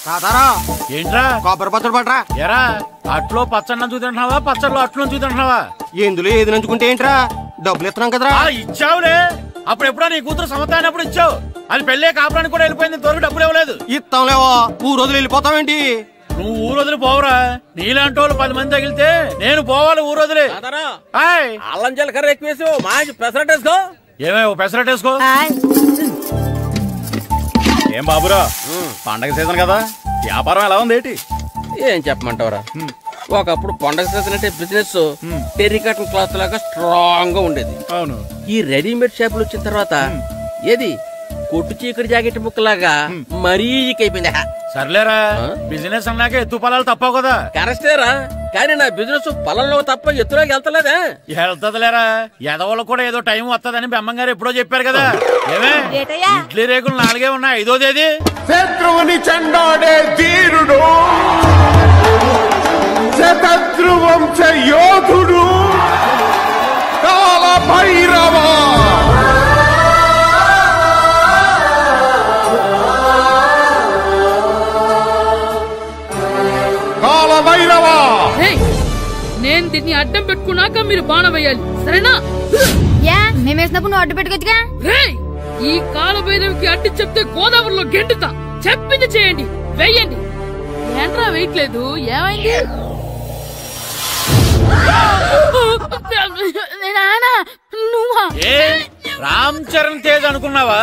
తాతారా ఏంట్రా కొబ్బరి పచ్చడి పట్రా. ఎరా అట్లో పచ్చడి నంచు తింటున్నావా, పచ్చడిలో అట్లు నంచు తింటున్నావా? ఎందులో ఏది నంచుకుంటే ఏంట్రా, డబ్బులు ఇస్తున్నాం కదరా. ఇచ్చావులే, అప్పుడు ఎప్పుడో నీ కూతురు సమత అయినప్పుడు ఇచ్చావు. అది పెళ్ళే కాపురానికి కూడా వెళ్ళిపోయింది, ఇంతవరకు డబ్బులు ఇవ్వలేదు. ఇస్తాంలేవో, ఊరు రోజులు వెళ్ళిపోతావేంటి? నువ్వు ఊరు వదిలి పోవురా, నీలాంటి వాళ్ళు 10 మంది తగిలితే నేను పోవాలి ఊరు వదిలి. అల్లం జీలకర్ర ఎక్కువేసి మంచి పెసరట్ వేసుకో. ఏమే పెసరట్ వేసుకో. ఏం బాబురా, పండగ సీజన్ కదా, వ్యాపారం ఎలా ఉంది ఏంటి? ఏం చెప్పమంటావురా, ఒకప్పుడు పండగ సీజన్ అంటే బిజినెస్ టెర్రికాటన్ క్లాత్ లాగా స్ట్రాంగ్ గా ఉండేది. అవును, ఈ రెడీమేడ్ షాపులు వచ్చిన తర్వాత ఏది కొట్టు చీకటి జాకెట్ ముక్కలాగా మరీ అయిపోయింది. సర్లేరా, బిజినెస్ అన్నాక ఎత్తు పొలాలు తప్పవు కదా. కరెక్టేరా, కానీ నా బిజినెస్ పొలంలో తప్ప ఎత్తులోకి వెళ్తలేదా? వెళ్తదిలేరా, ఎదవలకు కూడా ఏదో టైం వస్తుందని బెమ్మంగారు ఎప్పుడో చెప్పారు కదా. ఏమే ఇడ్లీ రేకులు 4 ఉన్నాయి, 5వ తేదీ. శత్రువుని చెండాడే ధీరుడు, శతద్రు వంశ యోధుడు కాల భైరవ. నేను దీన్ని అడ్డం పెట్టుకున్నాక మీరు బాణం వేయాలి, సరేనా? మేమేసినప్పుడు నువ్వు అడ్డు పెట్టుకోవచ్చుగా. ఈ కాలభైరవికి అడ్డు చెప్తే గోదావరిలో గెంటుతా. చెప్పింది చేయండి, వెయ్యండి. ఏంట్రా వెయ్యట్లేదు, ఏమైంది? రామ్ చరణ్ తేజ్ అనుకున్నావా?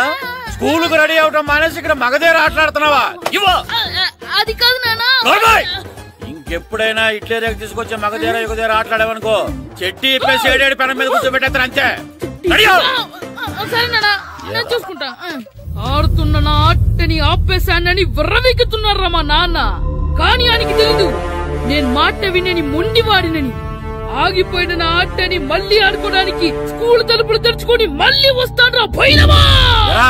స్కూల్ కు రెడీ అవటం మానేసి ఇక్కడ మగధీర ఆటలాడుతున్నావా? అది కాదు నానా. ఇంకెప్పుడైనా ఇట్లే రేపు తీసుకొచ్చే మగధీర యుగధీర ఆటలాడేవనుకో, చెట్టి ఇప్పేసి 7 పెనం మీద కూర్చోబెట్టేస్తారు అంతే. సరే నానా, నేను చూసుకుంటా. ఆడుతున్న నా ఆటని ఆపేశానని విర్రవీగుతున్నారా మా నాన్న. కానీ ఆయనకి తెలీదు నేను మాట వినని మొండివాడినని. ఆగిపోయిన నా ఆటని మళ్ళీ ఆడుకోవడానికి స్కూల్ తలుపులు తెరుచుకొని మళ్ళీ వస్తాడ్రా భైరవా.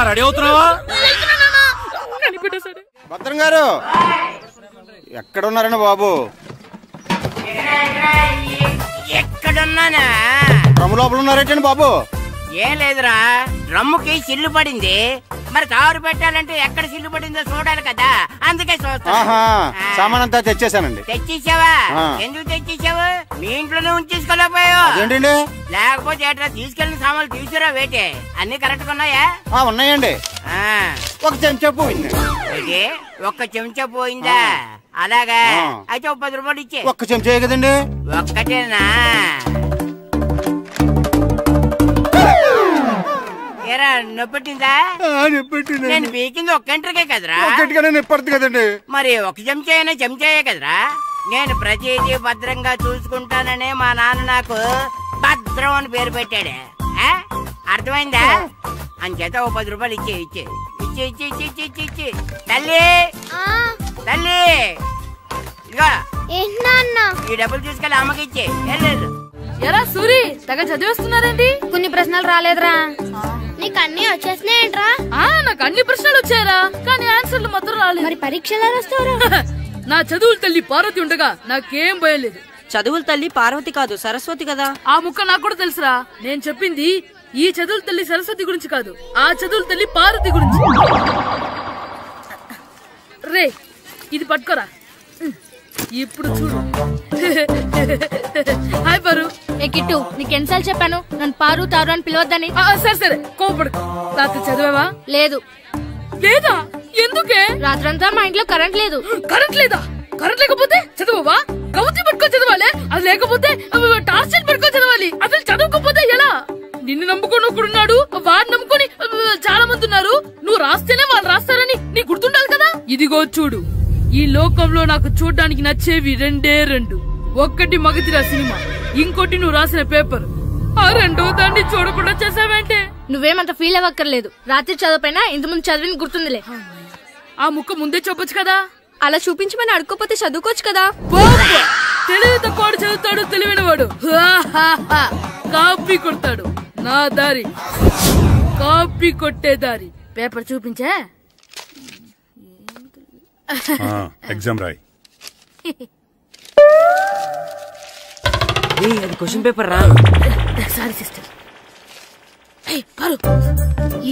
రెడీ అవుతున్నావా? భద్రం గారు ఎక్కడున్నారండి బాబు? ఎక్కడున్నానా? డ్రమ్ లోపల ఉన్నారేంటండి బాబు? ఏం లేదురా, డ్రమ్ముకి సిల్లు పడింది. మరి కారు పెట్టాలంటే ఎక్కడ సిల్లు పడిందో చూడాలి కదా, అందుకే చూస్తా. సామాన్ అంతా తెచ్చేసానండి. తెచ్చేసావా? ఎందుకు తెచ్చేసావు? మీ ఇంట్లోనే ఉంచేసుకోలేకపోయావు ఏంటండి? లేకపోతే ఎట్లా తీసుకెళ్లిన సామాన్లు తీసుకురా వేటే? అన్ని కరెక్ట్ గా ఉన్నాయా? ఉన్నాయండి. ఒక చెంచా పోయింది. ఒక్క చెంచా పోయిందా? అలాగా, అయితే 10 రూపాయలు ఇచ్చే. ఒక్క చెంచా కదండి? ఒక్కటేనా? ఏరా నొప్పెట్టిందా? నేను పీకింది ఒక్క గంటకే కదరా. నొప్పడుతుంది కదండి. మరి ఒక చెంచా అయినా చెంచాయే కదరా. నేను ప్రతిదీ భద్రంగా చూసుకుంటాననే మా నాన్న నాకు భద్రం అని పేరు పెట్టాడే. అర్థమైందా? అంచేత 10 రూపాయలు ఇచ్చే ఇచ్చే ఇచ్చే ఇచ్చే ఇచ్చే ఇచ్చే ఇచ్చే. తల్లి తల్లి, ఇదిగో ఈ డబ్బులు తీసుకెళ్ళి అమ్మకి ఇచ్చే. ఎరా సూరి, తెగ చదివేస్తున్నారండి. కొన్ని ప్రశ్నలు రాలేదురా. నీకు అన్ని వచ్చేసినాయంట్రా? నాకు అన్ని ప్రశ్నలు వచ్చాయరా, కానీ ఆన్సర్లు మాత్రం రాలేదు. మరి పరీక్షలు రాస్తావురా? నా చదువుల తల్లి పార్వతి ఉండగా నాకేం భయం లేదు. చదువుల తల్లి పార్వతి కాదు, సరస్వతి కదా. ఆ ముక్క నాకు కూడా తెలుసురా. నేను చెప్పింది ఈ చదువుల తల్లి సరస్వతి గురించి కాదు, ఆ చదువుల తల్లి పార్వతి గురించి. రే, ఇది పట్టుకోరా. ఇప్పుడు చూడు. హాయ్ పారు. ఏ కిట్టు, నీకు ఎన్నిసార్లు చెప్పాను నన్ను పారు తారు అని పిలవద్దని? సరే సరే, కోపడు. రాత్రి చదివావా? లేదు. లేదా? ఎందుకే? రాత్రంతా మా ఇంట్లో కరెంట్ లేదు. కరెంట్ లేదా? కరెంట్ లేకపోతే చదవవా? కవిత పట్టుకొని చదవాలి. అది లేకపోతే టార్చ్ పట్టుకొని చదవాలి. అసలు చదవకపోతే ఎలా? నిన్ను నమ్ముకొని ఒకడున్నాడు, వాడిని నమ్ముకొని చాలా మంది ఉన్నారు. నువ్వు రాస్తేనే వాళ్ళు రాస్తారని నీ గుర్తుండాలి కదా. ఇదిగో చూడు, ఈ లోకంలో నాకు చూడడానికి నచ్చేవి 2. ఒక్కటి మగధీర సినిమా, ఇంకోటి నువ్వు రాసిన పేపర్. ఆ 2వ దాన్ని చూడకుండా చేసావేంటే? నువ్వేమంత ఫీల్ అవ్వక్కర్లేదు. రాత్రి చదవపోయినా ఇంతకుముందు చదివిన గుర్తుందిలే. ఆ ముక్క ముందే చెప్పొచ్చు కదా. అలా చూపించమని అడుక్కోపోతే చదువుకోవచ్చు కదా. తెలివి తక్కువ చదువుతాడు, తెలివైనవాడు కాపీ కొడతాడు. నా దారి కాపీ కొట్టే దారి. పేపర్ చూపించే. ఎగ్జామ్ రాయి. అది క్వశ్చన్ పేపర్ రా. Sorry sister.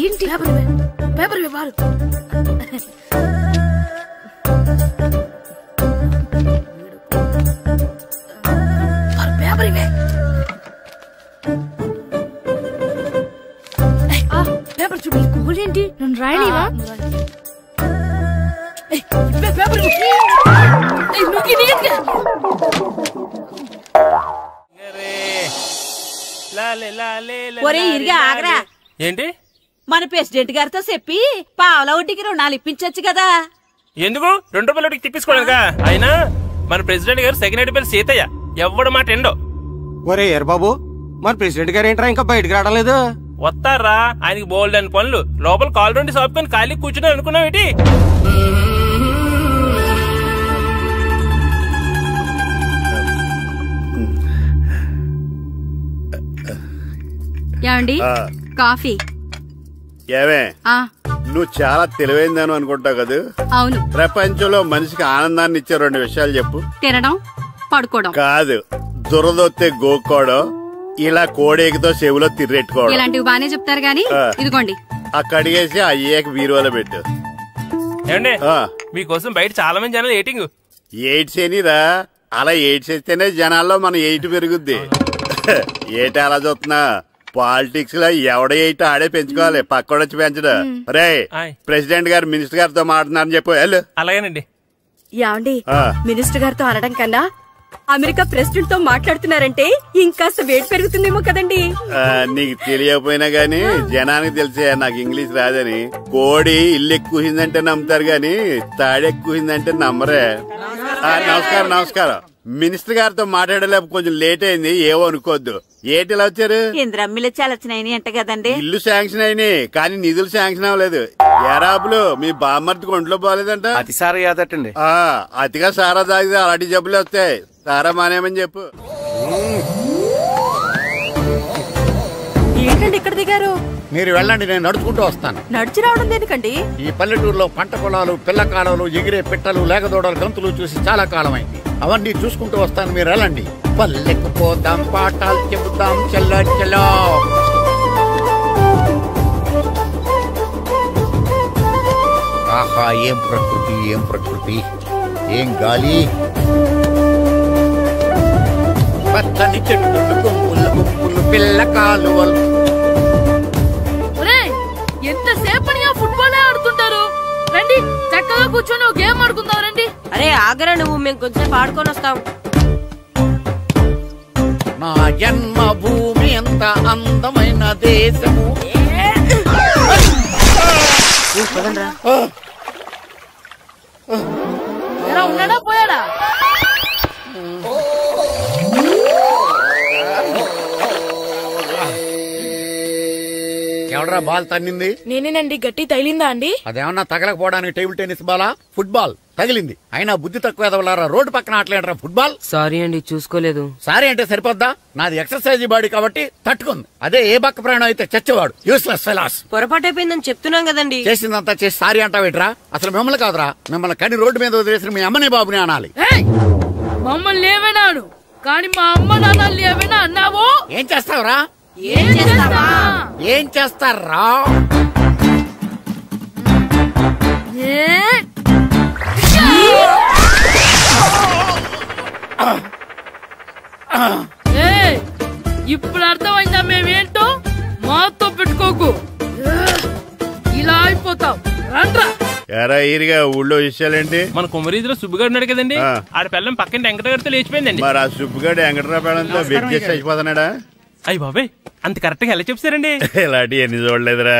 ఏంటి పేపర్? పేపర్ ఒరే ఇరిగా ఆగరా. ఏంటి? మన ప్రెసిడెంట్ గారితో చెప్పి పావలా వడ్డీకి రుణాలు ఇప్పించొచ్చు కదా. ఎందుకు 2 రూపాయల వడ్డీకి తిప్పించుకోలేదుగా. అయినా మన ప్రెసిడెంట్ గారు సెకండ్ పేరు సీతయ్య, ఎవడు మాట ఎండో. ఒరే ఎర్ బాబు, మన ప్రెసిడెంట్ గారు ఏంట్రా ఇంకా బయటకు రావడం లేదు? వస్తారా, ఆయనకి బోల్డ్ అని పనులు. లోపల కాల్ రెండు సాపుకొని ఖాళీ కూర్చుని అనుకున్నావు ఏంటి? ఏమండి కాఫీ? ఏమే నువ్వు చాలా తెలివైందని అనుకుంటావు కదా? అవును. ప్రపంచంలో మనిషికి ఆనందాన్ని ఇచ్చే 2 విషయాలు చెప్పు. తినడం, పడుకోవడం. కాదు, దురదొత్తే గోక్కోవడం, ఇలా కోడేకితో చెవులో తిర్రెట్టుకోవడం. ఇలాంటివి బానే చెప్తారు గానీ ఇదిగోండి. అక్కడిగేసి అయ్యేకి బీరువాలో పెట్టు. ఏమండి మీకోసం బయట చాలా మంది జనాలు ఎయిటింగ్. ఎయిడ్స్ ఏనిరా, అలా ఎయిడ్స్ వేస్తేనే జనాల్లో మన ఎయిట్ పెరుగుద్ది. ఏటి అలా చూస్తున్నా? పాలిటిక్స్ లో ఎవడ ఎయిట్ ఆడే పెంచుకోవాలి, పక్కడొచ్చి పెంచడం. రే ప్రెసిడెంట్ గారు మినిస్టర్ గారితో మాట్లాడుతున్నారని చెప్పు. వెళ్ళు. అలాగేనండి. యాండి మినిస్టర్ గారితో అనడం కన్నా అమెరికా ప్రెసిడెంట్ తో మాట్లాడుతున్నారంటే ఇంకాస్త వేడి పెరుగుతుందేమో కదండి. నీకు తెలియకపోయినా గానీ జనానికి తెలిసే నాకు ఇంగ్లీష్ రాదని. కోడి ఇల్లు ఎక్కువసిందంటే నమ్ముతారు గాని తాడెక్కువసిందంటే నమ్మరే. నమస్కారం నమస్కారం. మినిస్టర్ గారితో మాట్లాడలేక కొంచెం లేట్ అయింది, ఏవో అనుకోవద్దు. ఏటి ఇలా వచ్చారు? ఇంద్రమ్మిలు చాలచ్చినాయని అంట కదండి. ఇల్లు శాంక్షన్ అయినాయి కానీ నిధులు శాంక్షన్ అవ్వలేదు. ఎరాబులు మీ బామ్మర్తికి ఒంట్లో పోలేదంట. అతిసారా యాదటండి. అతిగా సారా తాగితే అలాంటి జబ్బులు వస్తాయి. సారా మానేమని చెప్పు. ఏంటండి ఇక్కడ దిగారు? మీరు వెళ్ళండి, నేను నడుచుకుంటూ వస్తాను. నడిచి రావడం దేనికండి? ఈ పల్లెటూరులో పంట పొలాలు, పిల్ల కాలాలు, ఎగిరే పిట్టలు, లేగదోడలు, గంతులు చూసి చాలా కాలమైంది. అవన్నీ చూసుకుంటూ వస్తాను, మీరు వెళ్ళండి. పల్లెకు పోదాం, పాఠాలు చెబుతాం, చెల్లో చెల్లో. ఆహా, ఏం ప్రకృతి, ఏం ప్రకృతి, ఏం గాలి. పచ్చని చెట్లు, గుంపులు గుంపులు, పిల్ల కాలువలు. ఎంతసేపని ఫుట్బాల్ ఆడుతుంటారు? రండి చక్కగా కూర్చొని ఒక గేమ్ ఆడుకుందాం రండి. అరే ఆగరా నువ్వు, మేము కొంచెం ఆడుకొని వస్తాం. నా జన్మభూమి ఎంత అందమైన దేశము. ఉన్నాడా పోయాడా? ఎవడరా బాల్ తన్నింది? నేనేనండి. గట్టి తగిలిందా అండి? అదేమన్నా తగలకపోవడానికి టేబుల్ టెన్నిస్ బాలా, ఫుట్బాల్ తగిలింది. అయినా బుద్ధి తక్కువ ఎదవలారా, రోడ్డు పక్కన ఆటలేడరా ఫుట్బాల్. సారీ అండి, చూసుకోలేదు. సారీ అంటే సరిపోద్దా? నాది ఎక్సర్సైజ్ బాడీ కాబట్టి తట్టుకుంది. అదే ఏ బక్క ప్రాణం అయితే చచ్చేవాడు. Useless fellas. పొరపాటు అయిపోయిందని చెప్తున్నాం కదండి. చేసిందంతా చేసి సారీ అంటావేట్రా? అసలు మిమ్మల్ని కాదురా, మిమ్మల్ని కని రోడ్డు మీద వదిలేసిన మీ అమ్మని బాబుని అనాలి. మమ్మల్ని ఏమైనాను కానీ మా అమ్మ నాన్నల్ని ఏమైనా అన్నావో ఏం చేస్తావురా? ఏం చేస్తారా? ఇప్పుడు అర్థమైందా మేమేంటో? మాతో పెట్టుకోకు, ఇలా అయిపోతావు. రండ్రా. ఎరా ఈరిగా ఊళ్ళో విషయాలేంటి? మన కుమరీధిలో సుబ్బుగాడు ఉన్నాడు కదండి, ఆడ పిల్లం పక్కన వెంకటగారితో లేచిపోయిందండి. మరి ఆ సుబ్బుగాడు వెంకటరావు పిల్లంతో వెయిట్ చేసి అయిపోతున్నాడా? అయ్యి బాబాయ్, అంత కరెక్ట్ గా ఎలా చెప్తారండి? ఇలాంటి ఎన్ని చూడలేదురా.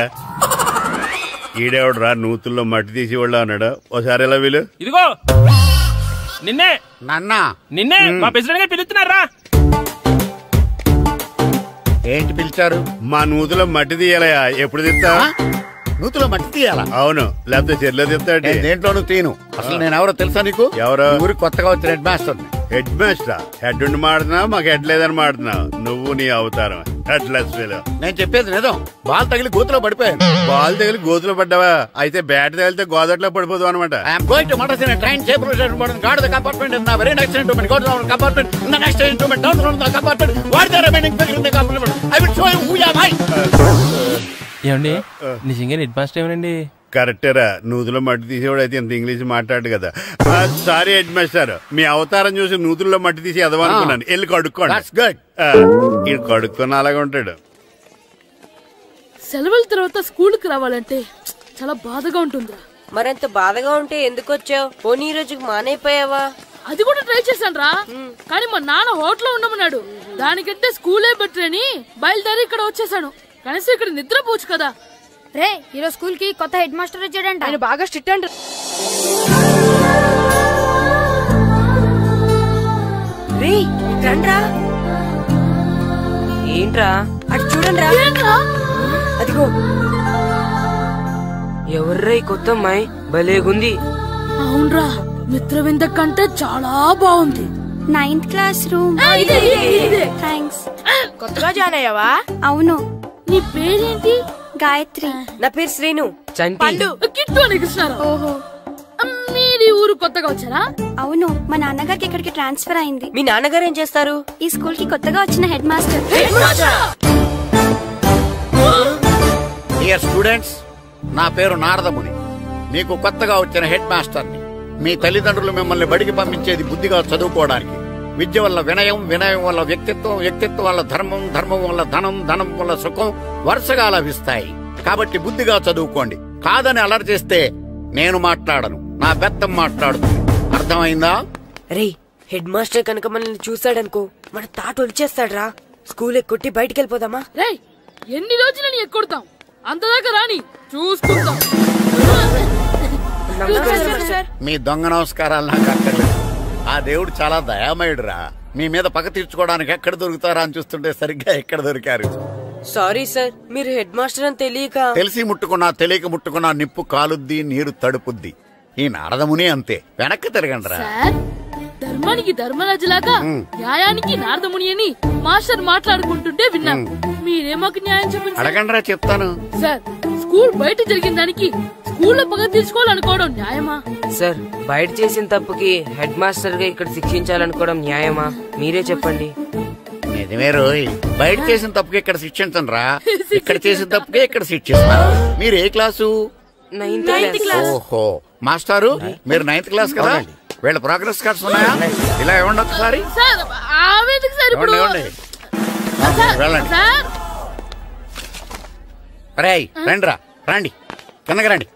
ఈడేవడరా నూతుల్లో మట్టి తీసి వాళ్ళు అన్నాడు. ఓసారి ఎలా వీలు? ఇదిగో నిన్నే నిన్నే మా ప్రెసిడెంట్ గారు పిలుస్తున్నారా? ఏంటి పిలిచారు? మా నూతులో మట్టి తీయాలయా. ఎప్పుడు తీస్తా? నూతులో మట్టి తీయాలా? అవును, లేకపోతే చెర్లో తీస్తాడు. దేంట్లోనూ తీను. అసలు నేను ఎవరో తెలుసా నీకు? ఎవరో? ఊరికి కొత్తగా వచ్చిన హెడ్ మాస్టర్. హెడ్ మాస్టరా? హెడ్ ఉండి మాడుతున్నావు, మాకు హెడ్ లేదని మాడుతున్నావు. నువ్వు నీ అవతారం హెడ్లెస్ ఫెలో. నేను చెప్పేది నిజం. బాల్ తగిలి గోతులో పడిపోయాను. బాల్ తగిలి గోతులో పడ్డావా? అయితే బ్యాట్ తగిలితే గోదట్లో పడిపోదు అనమాట. ఏమండి నిజంగా హెడ్ మాస్టర్ ఏమనండి? కరెక్టరా, నూతులో మట్టి తీసేవాడు అయితే ఇంత ఇంగ్లీష్ మాట్లాడు కదా. సారీ హెడ్ మాస్టర్, మీ అవతారం చూసి నూతుల్లో మట్టి తీసి ఎదవనుకున్నాను. వెళ్ళి కడుక్కోండి. ఇది కడుక్కున్న అలాగే ఉంటాడు. సెలవుల తర్వాత స్కూల్ కి రావాలంటే చాలా బాధగా ఉంటుందిరా. మరంత బాధగా ఉంటే ఎందుకు వచ్చావు? పోనీ ఈ రోజుకి మానైపోయావా? అది కూడా ట్రై చేశాను రా, కానీ మా నాన్న హోటల్లో ఉండమన్నాడు. దానికంటే స్కూలే బెటర్ అని బయలుదేరి ఇక్కడ వచ్చేసాను. కనీసం ఇక్కడ నిద్రపోవచ్చు కదా. రే ఈరోజు స్కూల్ కి కొత్త హెడ్ మాస్టర్ వచ్చాడంట. ఆయన బాగా స్ట్రిక్ట్ అంట. రే రండ్రా. ఏంట్రా అటు చూడండిరా. అదిగో ఎవర్రా ఈ కొత్త అమ్మాయి? భలేగుంది. అవునరా, మిత్రవింద కంటే చాలా బాగుంది. 9th class room. థ్యాంక్స్. కొత్తగా జాయిన్ అయ్యావా? అవును. నీ పేరేంటి? గాయత్రి. నా పేరు శ్రీను. పండు. కిట్టు అని కృష్ణారావు. ఓహో, మీది ఊరు కొత్తగా వచ్చారా? అవును, మా నాన్నగారికి ఇక్కడికి ట్రాన్స్ఫర్ అయింది. మీ నాన్నగారు ఏం చేస్తారు? ఈ స్కూల్ కి కొత్తగా వచ్చిన హెడ్ మాస్టర్. డియర్ స్టూడెంట్స్, నా పేరు నారదముని. మీకు కొత్తగా వచ్చిన హెడ్ మాస్టర్ని. మీ తల్లిదండ్రులు మిమ్మల్ని బడికి పంపించేది బుద్ధిగా చదువుకోవడానికి. విద్య వల్ల వినయం, వినయం వల్ల వ్యక్తిత్వం, వ్యక్తిత్వం వల్ల ధర్మం, ధర్మం వల్ల ధనం, ధనం వల్ల సుఖం వరుసగా లభిస్తాయి. కాబట్టి బుద్ధిగా చదువుకోండి. కాదని అలర్ చేస్తే నేను మాట్లాడను, నా బెత్తం మాట్లాడుతుంది. అర్థమైందా? రే హెడ్ మాస్టర్ కనుక మనల్ని చూసాడనుకో మన తాట వచ్చేస్తాడ్రా. స్కూల్ ఎక్కొట్టి బయటికి వెళ్ళిపోదామా? రే ఎన్ని రోజులని ఎక్కొడతాం, అంతదాకా రాని చూసుకుంటాం. మీ దొంగ నమస్కారాలు నాకు అక్కర్లేదు. ఆ దేవుడు చాలా దయామయుడురా. మీ మీద పగ తీర్చుకోవడానికి ఎక్కడ దొరుకుతారా అని చూస్తుంటే సరిగ్గా ఎక్కడ దొరికారు. సారీ సార్, మీరు హెడ్ మాస్టర్ అని తెలియక. తెలిసి ముట్టుకున్నా తెలియక ముట్టుకున్నా నిప్పు కాలుద్ది, నీరు తడుపుద్ది. ఈ నారదముని అంతే. వెనక్కి తిరగండి రా. ధర్మానికి ధర్మరాజులాగా న్యాయానికి నారదముని అని మాస్టర్ మాట్లాడుకుంటుంటే విన్నాం. మీరే మాకు న్యాయం చెప్పండి. అడగండి రా, చెప్తాను. సార్, స్కూల్ బయట జరిగిన దానికి స్కూల్లో పగ తీర్చుకోవాలనుకోవడం న్యాయమా? సార్, బయట చేసిన తప్పుకి హెడ్ మాస్టర్ గా ఇక్కడ శిక్షించాలనుకోవడం న్యాయమా? మీరే చెప్పండి. నిజమే రోయ్, బయట చేసిన తప్పుకి ఇక్కడ శిక్షించండి రా. ఇక్కడ చేసిన తప్పుకే ఇక్కడ శిక్షిస్తా. మీరు ఏ క్లాసు? 9th class. ఓహో, మాస్టారు మీరు 9th క్లాస్ కదా? వీళ్ళ ప్రోగ్రెస్ కార్డ్స్ ఉన్నాయా? ఇలా ఇవ్వండి ఒకసారి. వెళ్ళండి. రేయ్ రండి రా, రండి కిందకి రండి.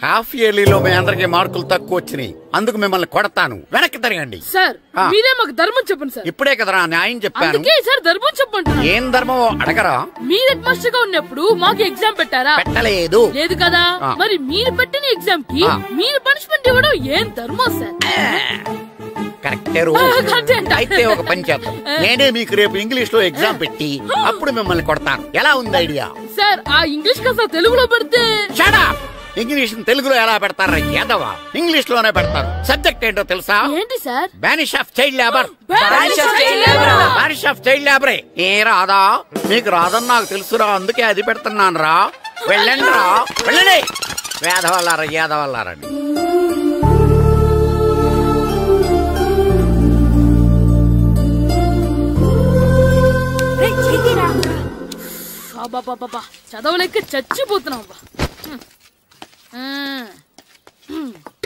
హాఫ్ ఇయర్లీలో మీ అందరికి మార్కులు తక్కువ వచ్చినాయి, అందుకు మిమ్మల్ని కొడతాను. వెనక్కి తిరగండి. సార్, మీరే మాకు ధర్మం చెప్పండి సార్. ఇప్పుడే కదరా న్యాయం చెప్పాను. సార్ ధర్మం చెప్పండి. ఏం ధర్మం అడగరా? మీరు హెడ్ మాస్టర్ గా ఉన్నప్పుడు మాకు ఎగ్జామ్ పెట్టారా? పెట్టలేదు. లేదు కదా? మరి మీరు పెట్టిన ఎగ్జామ్ కి మీరు పనిష్మెంట్ ఇవ్వడం ఏం ధర్మం సార్? కరెక్టే. అయితే ఒక పని చేద్దాం, నేనే మీకు రేపు ఇంగ్లీష్ లో ఎగ్జామ్ పెట్టి అప్పుడు మిమ్మల్ని కొడతాను. ఎలా ఉంది ఐడియా? సార్, ఆ ఇంగ్లీష్ కాస్త తెలుగులో పెడితే. ఇంగ్లీష్ తెలుగులో ఎలా పెడతారా యాదవా? ఇంగ్లీష్ లోనే పెడతారు. సబ్జెక్ట్ ఏంటో తెలుసా? ఏంటి sir? Banish of child labour. Banish of child లేబరే. ఏ రాదా? మీకు రాదని నాకు తెలుసురా, అందుకే అది పెడుతున్నాను రా. వెళ్ళండి రా, వెళ్ళండి. వేదవల్లారా, యాదవల్లారండి. చదవలేక చచ్చిపోతున్నాం.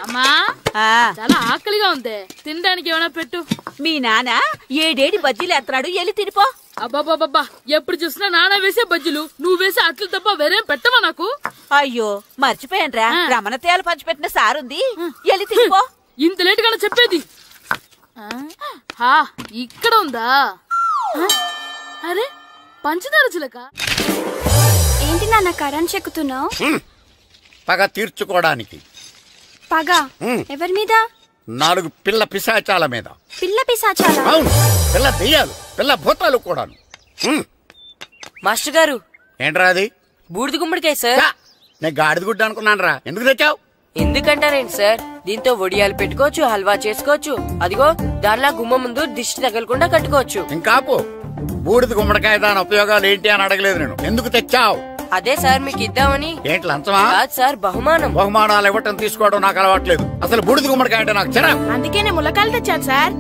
అమ్మా, చాలా ఆకలిగా ఉంది, తినడానికి ఏమైనా పెట్టు. మీ నాన్న ఏడేడి బజ్జీలు ఎత్తాడు, వెళ్ళి తినిపో. అబ్బాబాబా, ఎప్పుడు చూసినా నాన్న వేసే బజ్జీలు, నువ్వు వేసే అట్లు తప్ప వేరేం పెట్టవా నాకు? అయ్యో మర్చిపోయానురా, రమణ తేలు పంచిపెట్టిన సారుంది, వెళ్ళి తినిపో. ఇంత లేట్ గా చెప్పేది. ఇక్కడ ఉందా? అరే పంచదార చిలక. ఏంటి నాన్న కరెంట్ చెక్కుతున్నావు? పగ తీర్చుకోవడానికి. పగ ఎవరి మీద? 4 పిల్ల పిశాచాల మీద. పిల్ల పిశాచాల? అవును, పిల్ల దెయ్యాలు, పిల్ల భూతాలు కూడా. మాస్టర్ గారు. ఏంట్రా అది? బూడిద గుమ్మడికాయ సార్. నేను గాడిద గుడ్డ అనుకున్నాను రా. ఎందుకు తెచ్చావు? ఎందుకంటారేంటి సార్, దీంతో వడియాలు పెట్టుకోవచ్చు, హల్వా చేసుకోవచ్చు. అదిగో దానిలా గుమ్మ ముందు దిష్టి తగలకుండా కట్టుకోవచ్చు. ఇంకాపు, బూడిద గుమ్మడికాయ దాని ఉపయోగాలు ఏంటి అని అడగలేదు నేను. ఎందుకు తెచ్చావు? అదే సార్ మీకు ఇద్దామని. ఏంటి లంచమా? కాదు సార్, బహుమానం. బహుమానాలు ఇవ్వటం తీసుకోవడం నాకు అలవాట్లేదు. అసలు బూడిద గుమ్మడికాయ అంటే నాకు చిరా. అందుకే నేను ములకాయలు తెచ్చాను సార్.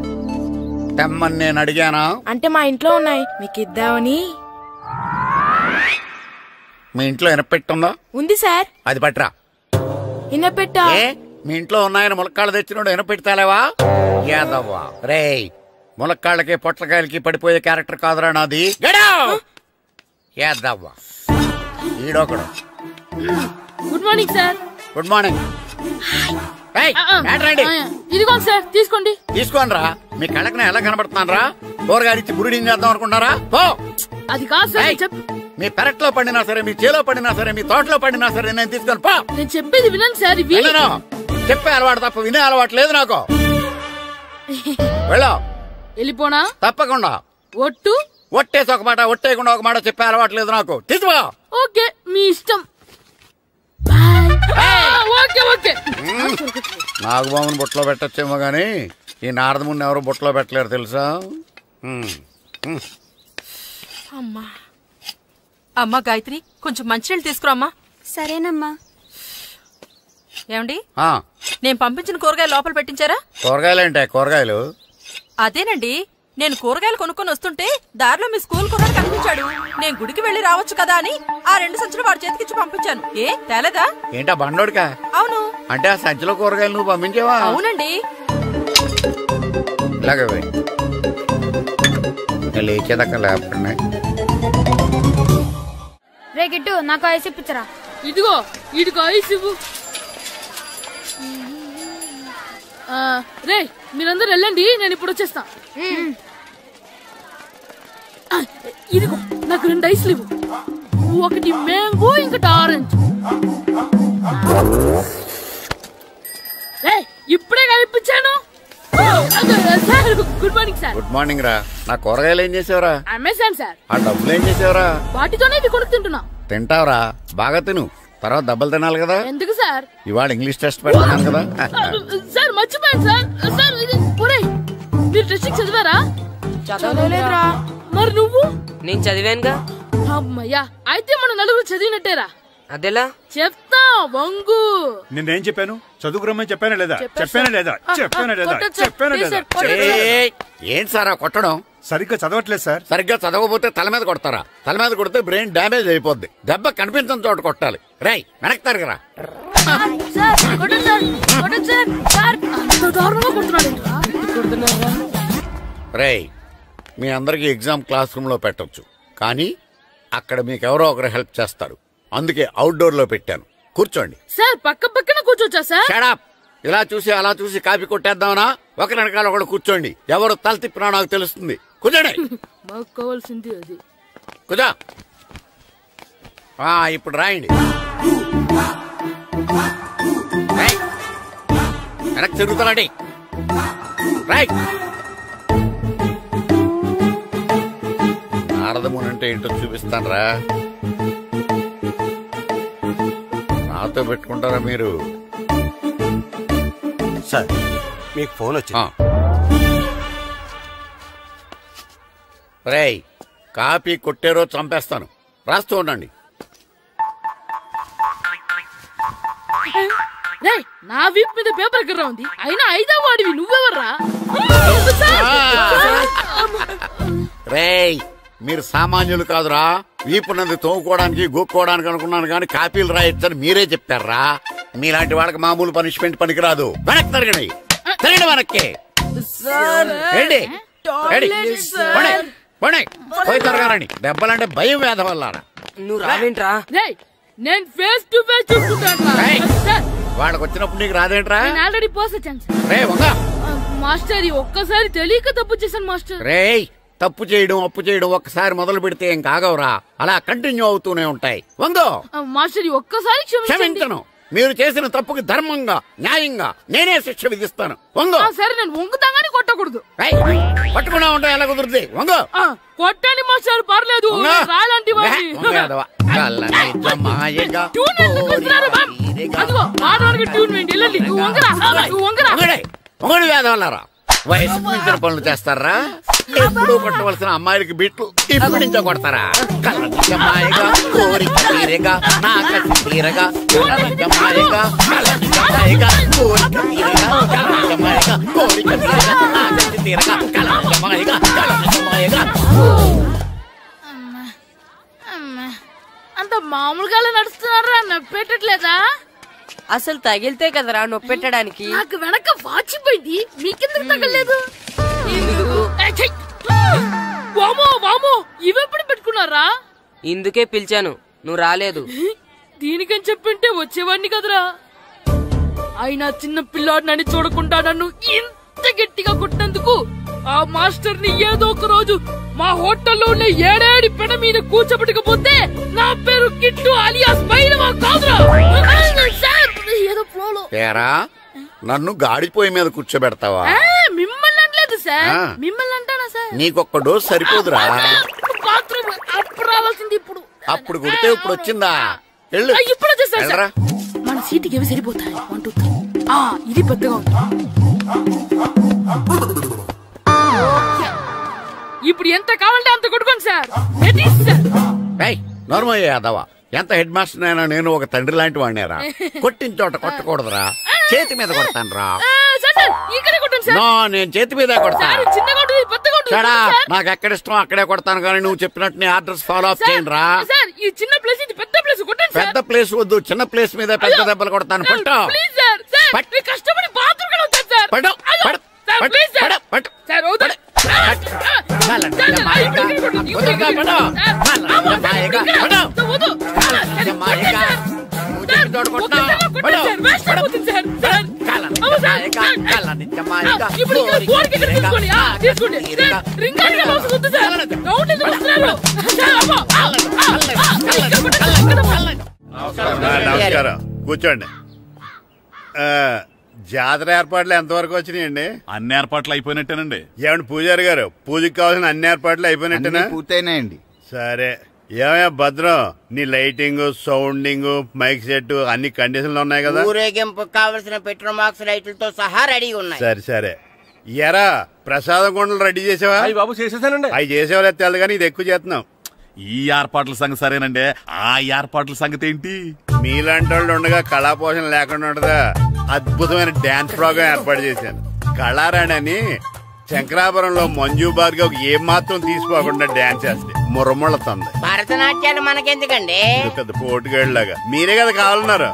తెమ్మని నేను అడిగానా? అంటే మా ఇంట్లో ఉన్నాయి, మీకు ఇద్దామని. మీ ఇంట్లో ఎనపెట్టుందా? ఉంది సార్. అది పట్రా. ఇనపెట్టా? మీ ఇంట్లో ఉన్నాయని ములక్కాళ్ళు తెచ్చినోడు ఎనపెట్టాలేవా? యాదవ్వా రేయ్, ములక్కాళ్ళకి పొట్లకాయలకి పడిపోయే క్యారెక్టర్ కాదురా నాది. యాదవ్వా ఈడొకడు. Good morning sir. Good morning. ఇదిగో సార్ తీసుకోండి. తీసుకోండి రా. మీ కళ్ళకి ఎలా కనబడుతున్నాను రా? కూరగాయలిచ్చి బురిడి చేద్దాం అనుకుంటారా? అది కాదు సార్. మీ పెరట్లో పండినా సరే, మీ చేలో పండినా సరే, మీ తోటలో పండినా సరే నేను తీసుకొని పో. నేను చెప్పేది వినండి సార్. చెప్పే అలవాటు తప్ప వినే అలవాటు లేదు నాకు. వెళ్ళా. వెళ్ళిపోనా? తప్పకుండా. ఒట్టేసి ఒక మాట, ఒట్టేయకుండా ఒక మాట చెప్పే అలవాటు లేదు నాకు. తీసుకో. ఓకే మీ ఇష్టం. నాగబాబుని బుట్టలో పెట్టచ్చేమో గాని ఈ నారదముని ఎవరు బుట్టలో పెట్టలేరు తెలుసా? అమ్మా గాయత్రి, కొంచెం మంచినీళ్ళు తీసుకురామ్మా. సరేనమ్మా. ఏమండి, నేను పంపించిన కూరగాయలు లోపల పెట్టించారా? కూరగాయలేంటే? కూరగాయలు అదేనండి, నేను కూరగాయలు కొనుక్కొని వస్తుంటే దారిలో మీ స్కూల్ కుర్రాడు కనిపించాడు. నేను గుడికి వెళ్లి రావచ్చు కదా అని ఆ 2 సంచులు వాడి చేతికిచ్చి పంపించాను. ఏ తేలేదా? ఏంటా బండోడికా? అవును. అంటే ఆ సంచిలో కూరగాయలు నువ్వు పంపించావా? అవునండి. ఇలాగే లేచేదాకా లేపండి. రే గిట్టు, నాకు ఐస్ ఇప్పించరా. ఇదిగో ఇదిగో ఐస్ ఇవ్వు. రే మీరందరూ వెళ్ళండి, నేను ఇప్పుడు వచ్చేస్తా. ఇదిగో నాకు 2 ఐస్లు ఇవ్వు. ఒకటి మ్యాంగో, ఇంకటి ఆరెంజ్. ఇప్పుడే కనిపించాను. Good morning sir. Good morning రా. నా కూరగాయలు ఏం చేసావురా? Amazon sir. ఆ డబ్బులు ఏం చేసావురా? వాటితోనే ఇవి కొనుక్కు తింటున్నా. తింటావురా? బాగా తిను, తర్వాత దెబ్బలు తినాలి కదా. ఎందుకు సార్? ఇవాళ ఇంగ్లీష్ టెస్ట్ పెడతాను కదా. సార్ మర్చిపోయాను సార్. సార్ మీరు టెస్టింగ్ చదివారా? చదవలేదురా. మరి నువ్వు? నేను చదివానుగా. అమ్మయ్యా, అయితే మన నలుగురు చదివినట్టేరా. అదెలా? చెప్తా వంగు. నిన్నేం చెప్పాను? చదువుకురమ్మని చెప్పానా లేదా? చెప్పానా లేదా? చెప్పానా లేదా? చెప్పానా లేదా? ఏం సార్ కొట్టడం? సరిగ్గా చదవట్లేదు సార్. సరిగ్గా చదవకపోతే తల మీద కొడతారా? తల మీద కొడితే బ్రెయిన్ డ్యామేజ్ అయిపోద్ది. దెబ్బ కనిపించని చోట కొట్టాలి. రై వెనక్కి తరగరా. రై మీ అందరికి ఎగ్జామ్ క్లాస్ రూమ్ లో పెట్టొచ్చు, కానీ అక్కడ మీకు ఎవరో ఒకరు హెల్ప్ చేస్తారు. అందుకే అవుట్డోర్ లో పెట్టాను. కూర్చోండి. సార్ పక్క పక్కన కూర్చోచ్చా సార్? Shut up. ఇలా చూసి అలా చూసి కాపీ కొట్టేద్దామనా? ఒకరి వెనకాల ఒకడు కూర్చోండి. ఎవరు తల తిప్పినా నాకు తెలుస్తుంది. కూర్చోండి. మాకు కావాల్సింది అది. కూర్చో. ఇప్పుడు రాయండి. వెనక్కి తిరుగుతానండి. రాయ్. నారదముని అంటే ఏంటో చూపిస్తాను రా. నాతో పెట్టుకుంటారా మీరు? సార్ మీకు ఫోన్ వచ్చింది. రేయ్ కాపీ కొట్టారో చంపేస్తాను. రాస్తూ ఉండండి. నా వీప్ మీద పేపర్ కర్ర ఉంది, అయినా 5వ వాడివి నువ్వెవర్రా? రేయ్ మీరు సామాన్యులు కాదురా. వీపున్నది తోముకోవడానికి గోక్కోవడానికి అనుకున్నాను, కానీ కాపీలు రాయొచ్చని మీరే చెప్పారా. మీలాంటి వాళ్ళకి మామూలు పనిష్మెంట్ పనికిరాదు. వెనక్కి తిరగండి. తిరగండి వెనక్కి. పోయి తిరగారండి. దెబ్బలంటే భయం వేద వల్ల. నువ్వు రావేంట్రా? నేను ఫేస్ టు ఫేస్ చూసుకుంటాను. వాళ్ళకి వచ్చినప్పుడు నీకు రాదేంట్రా? ఆల్రెడీ పోస్ వచ్చాను మాస్టర్. ఒక్కసారి తెలియక తప్పు చేశాను మాస్టర్. రేయ్ తప్పు చేయడం అప్పు చేయడం ఒక్కసారి మొదలు పెడితే ఏం కాగవరా, అలా కంటిన్యూ అవుతూనే ఉంటాయి. వందో మాస్టర్ ఒక్కసారి క్షమించను. మీరు చేసిన తప్పుకి ధర్మంగా న్యాయంగా నేనే శిక్ష విధిస్తాను. వందో. సరే నేను వంగుతాగానే కొట్టకూడదు. పట్టుకున్నా ఉంటా ఎలా కుదురుతుంది? వందో. కొట్టండి మాస్టర్ పర్లేదు. రాలంటి మొగడు వేదవల్లారా. వయసుకు మించిన పనులు చేస్తారా? ఎప్పుడు కొట్టవలసిన అమ్మాయిలకి బిట్లు ఇప్పుడు నుంచో కొడతారా? కలనిజమాయగా కోరిక తీరగా నా కసి తీరగా కలనిజమాయగా కలనిజమాయగా కోరిక తీరగా కలనిజమాయగా కోరిక తీరగా నా కసి తీరగా కలనిజమాయగా కలనిజమాయగా. అంత మామూలుగా నడుస్తున్నారా? నొప్పెట్టట్లేదా? అసలు తగిలితే కదరా నొప్పెట్టడానికి. నాకు వెనక వాచిపోయింది, మీకెందుకు తగలేదు? వామో వామో ఇవెప్పుడు పెట్టుకున్నారా? ఇందుకే పిలిచాను, నువ్వు రాలేదు. దీనికని చెప్పింటే వచ్చేవాడిని కదరా. అయినా చిన్న పిల్లాడినని చూడకుండా నన్ను ఇంత గట్టిగా కొట్టినందుకు ఆ మాస్టర్ ని ఏదో ఒక రోజు మా హోటల్లో ఉన్న 7 పెడ మీద కూర్చోబెట్టకపోతే నా పేరు కిట్టు అలియాస్ బైరవా కాదురా. ఏదో ఫ్లోలో నన్ను గాడిపోయి మీద కూర్చోబెడతావా? మిమ్మల్ని అనలేదు సార్, మిమ్మల్ని అంటానా సార్? నీకొక్క డోస్ సరిపోదురా. బాత్రూమ్ అప్పుడు రావాల్సింది ఇప్పుడు. అప్పుడు కొడితే ఇప్పుడు వచ్చిందా? ఇప్పుడు వచ్చేసా. మన సీటుకి ఏవి సరిపోతాయి? 1 2 3. ఇది పెద్దగా ఉంది. ఇప్పుడు ఎంత కావాలంటే అంత కొట్టుకోండి సార్. నార్మల్ యాదవా, ఎంత హెడ్ మాస్టర్ అయినా నేను ఒక తండ్రి లాంటి వాడినేరా. కొట్టిన చోట కొట్టకూడదురా, చేతి మీద కొడతాను రా. నేను చేతి మీద కొడతాను. నాకు ఎక్కడ ఇష్టం అక్కడే కొడతాను, కానీ నువ్వు చెప్పినట్టు నీ ఆర్డర్స్ ఫాలో అప్ చేయండి రా. పెద్ద ప్లేస్ వద్దు, చిన్న ప్లేస్ మీద పెద్ద దెబ్బలు కొడతాను. నమస్కారం, కూర్చోండి. జాతర ఏర్పాట్లు ఎంతవరకు వచ్చినాయండి? అన్ని ఏర్పాట్లు అయిపోయినట్టేనండి. ఏమండి పూజారి గారు, పూజకి కావాల్సిన అన్ని ఏర్పాట్లు అయిపోయినట్టేనా? పూర్తయినాయండి. సరే, ఏమయ్యా భద్రం, నీ లైటింగ్, సౌండింగ్, మైక్ సెట్ అన్ని కండిషన్లు ఉన్నాయి కదా? ఊరేగింపు కావలసిన పెట్రోల్ మార్క్స్ లైట్లతో సహా రెడీ ఉన్నాయి. సరే ఎరా ప్రసాదం కొండలు రెడీ చేసావా? బాబు చేసేసానండి. అవి చేసేవాళ్ళు తెలదు కానీ ఇది ఎక్కువ చేస్తున్నాం. ఈ ఏర్పాట్ల సంగతి సరేనండి, ఆ ఏర్పాట్ల సంగతి ఏంటి? మీలాంటి వాళ్ళు ఉండగా కళాపోషణ లేకుండా ఉండదా? అద్భుతమైన డాన్స్ ప్రోగ్రాం ఏర్పాటు చేశాను. కళారాణి అని శంకరాపురంలో మంజు భార్గవ్ ఏం మాత్రం తీసుకోకుండా డాన్స్ చేస్తే మురముళ్ళతుంది. భరతనాట్యాలు మనకెందుకండి? పెద్ద పోటుగాళ్ళలాగా మీరే కదా కావాలన్నారు.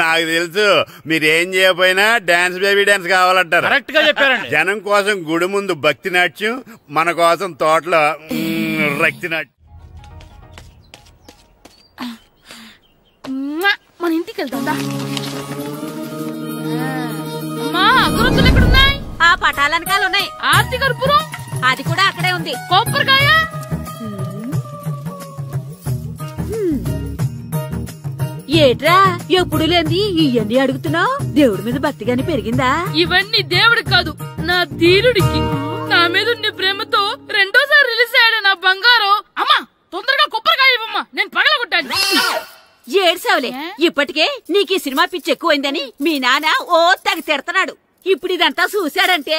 నాకు తెలుసు, మీరేం చేయకపోయినా డాన్స్ బేబీ డాన్స్ కావాలంటారు. కరెక్ట్ గా చెప్పారండి. జనం కోసం గుడి ముందు భక్తి నాట్యం, మన కోసం తోటలో రక్తి నాట్యం. మన ఇంటికి వెళ్తుందా? అమ్మా, అగరొత్తులు ఎక్కడున్నాయి? ఆ పటాలనకాలు ఉన్నాయి. ఆర్తి కర్పూరం అది కూడా అక్కడే ఉంది. కొబ్బరికాయ ఏట్రా ఎప్పుడు లేంది ఇవన్నీ అడుగుతున్నావు? దేవుడి మీద భక్తిగాని పెరిగిందా? ఇవన్నీ దేవుడికి కాదు, నా ధీరుడికి. నా మీద ఉండే ప్రేమతో రెండోసారి రిలీజ్ అయ్యాడు నా బంగారం. అమ్మా, తొందరగా కొబ్బరికాయ ఇవ్వమ్మా, నేను పగలగొట్టాను. ఏడ్సావులే, ఇప్పటికే నీకు ఈ సినిమా పిచ్చి ఎక్కువైందని మీ నాన్న ఓ తెగ తిడతాడు. ఇప్పుడు ఇదంతా చూశాడంటే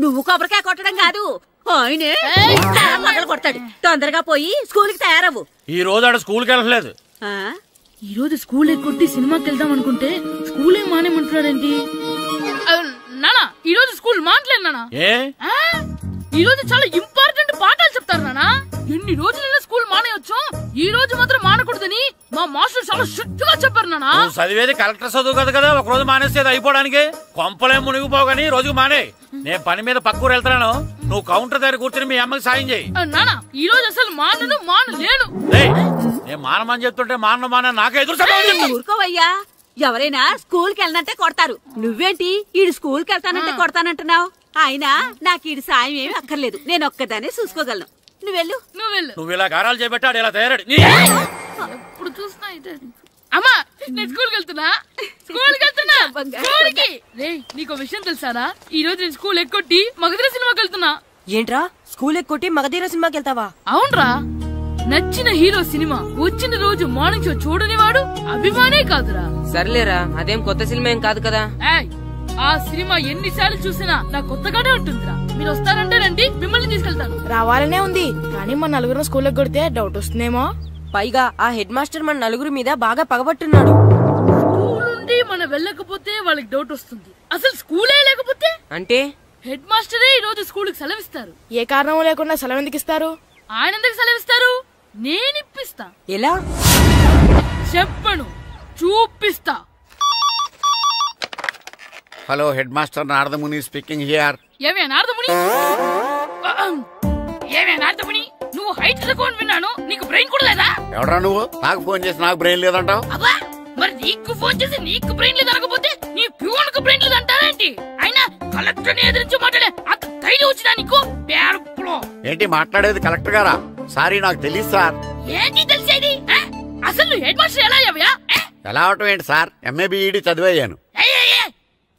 నువ్వు కొబ్బరికాయ కొట్టడం కాదు, ఆయనే పగలు కొడతాడు. తొందరగా పోయి స్కూల్ కి తయారవ్వు. ఈ రోజు ఆడ స్కూల్ కి వెళ్ళలేదు. ఈ రోజు స్కూల్ ఎక్కొట్టి సినిమాకి వెళ్దాం అనుకుంటే స్కూల్ ఏం మానేమంటున్నాడేంటి? నానా, ఈ రోజు స్కూల్ మానట్లేదు నానా. ఈ రోజు చాలా ఇంపార్టెంట్ పాఠాలు చెప్తారు నానా. ఎన్ని రోజులైనా స్కూల్ మానేయొచ్చు, ఈ రోజు మాత్రం మానకూడదని మా మాస్టర్ చాలా స్ట్రిక్ట్ గా చెప్పారు నానా. చదివేది కలెక్టర్ చదువు కదా కదా, ఒక రోజు మానేసేది అయిపోవడానికి. కొంపలే మునిగిపోగాని రోజుకు మానే. నేను పని మీద పక్కూరు వెళ్తాను, నువ్వు కౌంటర్ దగ్గర కూర్చొని మీ అమ్మకి సాయం చేయి. నానా, ఈ రోజు అసలు మానలేను. నేను మానమని చెప్తుంటే మాన నాకే ఎదురు. ఊరుకోవయ్యా, ఎవరైనా స్కూల్ కి వెళ్ళనంటే కొడతారు. నువ్వేంటి ఈడు స్కూల్ కి వెళ్తానంటే కొడతానంటున్నావు? అయినా నాకు ఈడు సాయం ఏమి అక్కర్లేదు, నేను ఒక్కదానే చూసుకోగలను. నువ్వెళ్ళు. నువ్వు ఇలా గారాలు చేపెట్టాడు, ఇలా తయారాడు. ఎప్పుడు చూసినా ఇదే. అమ్మా, నేను స్కూల్కి వెళ్తున్నా. నీకు విషయం తెలుసారా? ఈ రోజు నేను స్కూల్ ఎక్కొట్టి మగధీర సినిమాకి వెళ్తున్నా. ఏంట్రా, స్కూల్ ఎక్కొట్టి మగధీర సినిమాకి వెళ్తావా? అవునరా, నచ్చిన హీరో సినిమా వచ్చిన రోజు మార్నింగ్ షో చూడని వాడు అభిమానే కాదురా. సర్లేరా, అదేం కొత్త సినిమా ఏం కాదు కదా. ఆ సినిమా ఎన్నిసార్లు చూసినా నాకు కొత్తగానే ఉంటుందిరా. మీరు వస్తారంటే రండి, మిమ్మల్ని తీసుకెళ్తాను. రావాలనే ఉంది, కానీ మన నలుగురు స్కూల్ కొడితే డౌట్ వస్తుందేమో. పైగా ఆ హెడ్ మాస్టర్ మన నలుగురు మీద బాగా పగబట్టున్నాడు. స్కూల్ నుండి మనం వెళ్ళకపోతే వాళ్ళకి డౌట్ వస్తుంది. అసలు స్కూలే లేకపోతే అంటే హెడ్ మాస్టరే ఈ రోజు స్కూల్ కి సెలవిస్తారు. ఏ కారణం లేకుండా సెలవు ఎందుకు ఇస్తారు? ఆయన ఎందుకు సెలవిస్తారు? నేను ఇప్పిస్తా. ఎలా చెప్పను, చూపిస్తా. Hello, head master Naradamuni speaking here. ఏమే నారదముని, నువ్వు హైట్ తక్కువ విన్నాను. నీకు బ్రెయిన్ కూడా లేదా? ఎవడా నువ్వు నాకు ఫోన్ చేసి నాకు బ్రెయిన్ లేదంటావు? అబ్బా మరి నీకు ఫోన్ చేసి నీకు బ్రెయిన్ లేదు అనకపోతే నీ ప్యూన్ కు బ్రెయిన్ లేదు అంటారేంటి? అయినా కలెక్టర్ ని ఎదిరించి మాట్లాడే అంత ధైర్యం వచ్చినా నీకు? ఏంటి మాట్లాడేది కలెక్టర్ గారా? సారీ నాకు తెలియదు సార్. ఏంటి తెలిసేది? అసలు నువ్వు హెడ్ మాస్టర్ ఎలా అయ్యావా? ఎలా అవటం ఏంటి సార్? MA B Ed చదివయ్యాను.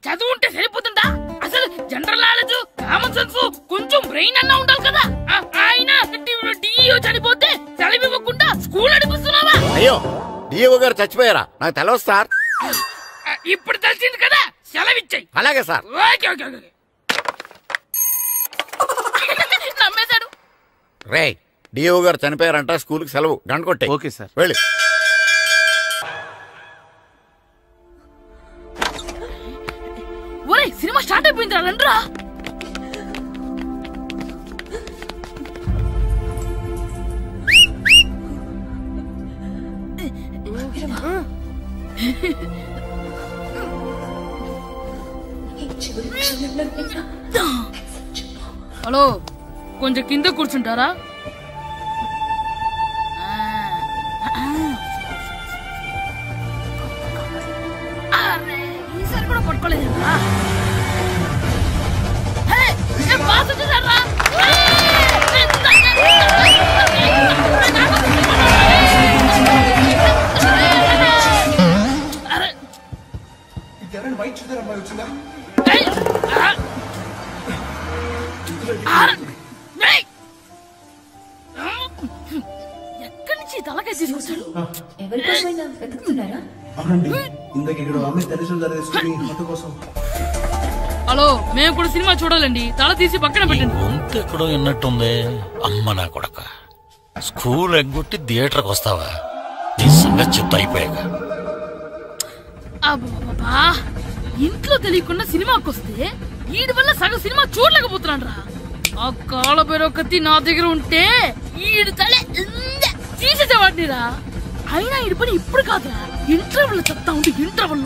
చదువు ఉంటే సరిపోతుందా? అసలు జనరల్ నాలెడ్జ్, కామన్ సెన్స్, కొంచెం బ్రెయిన్ అన్నా ఉండాలి కదా. ఆయన డిఇఓ చనిపోతే సెలవు ఇవ్వకుండా స్కూల్ నడిపిస్తున్నావా? అయ్యో డిఇఓ గారు చచ్చిపోయారా? నాకు తెలియదు సార్. ఇప్పుడు తెలిసింది కదా, సెలవు ఇచ్చాయి. అలాగే సార్. నమ్మేశాడు. రే డిఇఓ గారు చనిపోయారంట, స్కూల్ కి సెలవు. గంట కొట్టే. Okay sir. వెళ్ళి. ఒరేయ్ సినిమా స్టార్ట్ అయిపోయింది రండ్రా. హలో కొంచెం కింద కూర్చుంటారా? ఈసారి కూడా పట్టుకోలేదు. ఎక్కడి నుంచి తలకాయ తీసుకొచ్చాడు? హలో మేము కూడా సినిమా చూడాలండి. తల తీసి పక్కన పెట్టండి. గొంతు ఎక్కడో విన్నట్టుంది. అమ్మ నా కొడక, స్కూల్ ఎగ్గొట్టి థియేటర్కి వస్తావా? నీ సంగతి చెప్తా అయిపోయాక. అబ్బా ఇంట్లో తెలియకుండా సినిమాకి వస్తే వీడి వల్ల సగం సినిమా చూడలేకపోతున్నాను రా. ఆ కాళ్ళ బెరొకతి నా దగ్గర ఉంటే ఈడు తలే తీసేసేవాడిని రా. అయినా ఈడి పని ఇప్పుడు కాదురా, ఇంటర్వెల్ చెప్తా ఉంటే ఇంటర్వెల్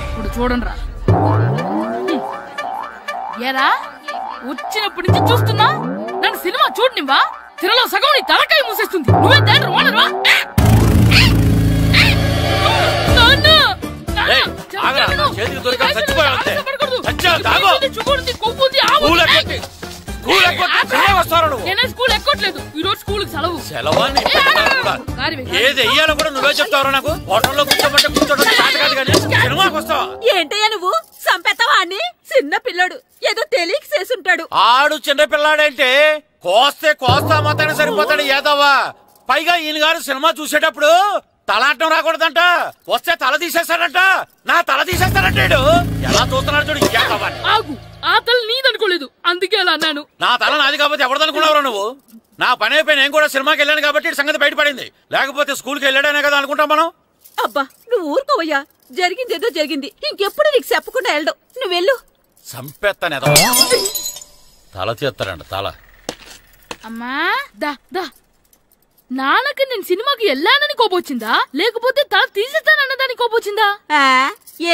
ఇప్పుడు చూడండి రా. ఏరా వచ్చినప్పటి నుంచి చూస్తున్నా, నన్ను సినిమా చూడనివ్వా? తిరలో సగం నీ తలకాయ మూసేస్తుంది. నువ్వే తండ్రి ఓనర్వా? స్కూల్ ఎక్కట్లేదు. ఈ రోజు స్కూల్ సెలవు. ఏది వెయ్యాలో కూడా నువ్వే చెప్తావు. నాకు హోటల్లో కూర్చోబట్టే కూర్చోడం సినిమాకి వస్తావా? ఏంటయ్యా నువ్వు సంపెత్తవా అని? చిన్న పిల్లడు ఏదో తెలియక చేసుంటాడు. ఆడు చిన్న పిల్లాడంటే కోస్తే కోస్తా మాత్రమే సరిపోతాడు ఏదవ్వా. పైగా ఈయన గారు సినిమా చూసేటప్పుడు తలాటం రాకూడదంట. వస్తే తల తీసేస్తాడంట. నా తల తీసేస్తాడంటాడు. ఎలా చూస్తున్నాడు చూడు. ఆగు, ఆ తల నీదనుకోలేదు, అందుకే అలా అన్నాను. నా తల నాది కాబట్టి ఎవరిదనుకున్నావురా నువ్వు? నా పని అయిపోయి నేను కూడా సినిమాకి వెళ్ళాను కాబట్టి సంగతి బయటపడింది. లేకపోతే స్కూల్కి వెళ్ళాడనే కదా అనుకుంటాం మనం. అబ్బా నువ్వు ఊరుకోవయ్యా. జరిగిందేదో జరిగింది. ఇంకెప్పుడు నీకు చెప్పకుండా వెళ్ళడం. నువ్వు వెళ్ళు. సంపెత్తనే తల తీస్తాడంట తల. అమ్మా దా దా. నాన్నకి నేను సినిమాకి వెళ్ళానని కోపొచ్చిందా, లేకపోతే తల తీసేస్తానన్నదాని కోపొచ్చిందా?